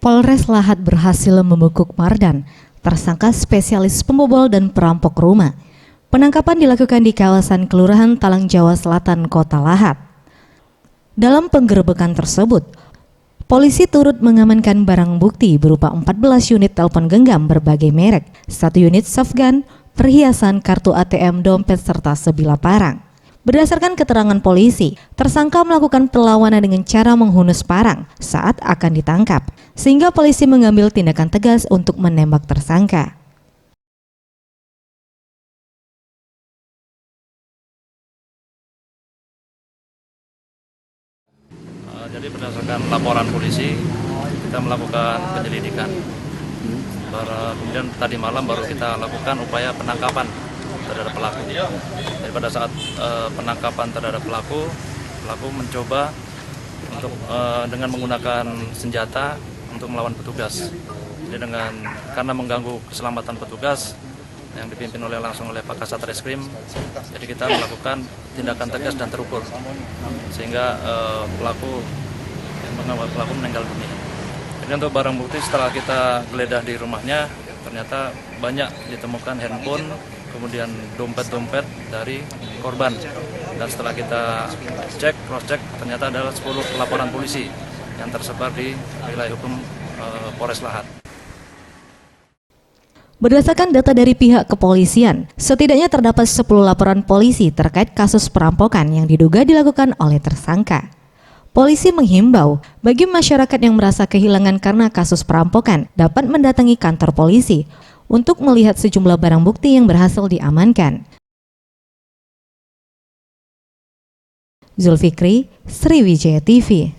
Polres Lahat berhasil membekuk Mardan, tersangka spesialis pembobol dan perampok rumah. Penangkapan dilakukan di kawasan Kelurahan Talang Jawa Selatan, Kota Lahat. Dalam penggerebekan tersebut, polisi turut mengamankan barang bukti berupa 14 unit telepon genggam berbagai merek, 1 unit softgun, perhiasan, kartu ATM, dompet, serta sebilah parang. Berdasarkan keterangan polisi, tersangka melakukan perlawanan dengan cara menghunus parang saat akan ditangkap, sehingga polisi mengambil tindakan tegas untuk menembak tersangka. Jadi berdasarkan laporan polisi, kita melakukan penyelidikan. Kemudian tadi malam baru kita lakukan upaya penangkapan terhadap pelaku. Jadi pada saat penangkapan terhadap pelaku mencoba untuk dengan menggunakan senjata untuk melawan petugas. Jadi karena mengganggu keselamatan petugas yang dipimpin langsung oleh Pak Kasat Reskrim, jadi kita melakukan tindakan tegas dan terukur sehingga pelaku meninggal dunia. Jadi untuk barang bukti setelah kita geledah di rumahnya, ternyata banyak ditemukan handphone, kemudian dompet-dompet dari korban. Dan setelah kita cross check, ternyata adalah 10 laporan polisi yang tersebar di wilayah hukum Polres Lahat. Berdasarkan data dari pihak kepolisian, setidaknya terdapat 10 laporan polisi terkait kasus perampokan yang diduga dilakukan oleh tersangka. Polisi menghimbau bagi masyarakat yang merasa kehilangan karena kasus perampokan dapat mendatangi kantor polisi untuk melihat sejumlah barang bukti yang berhasil diamankan. Zulfikri, Sriwijaya TV.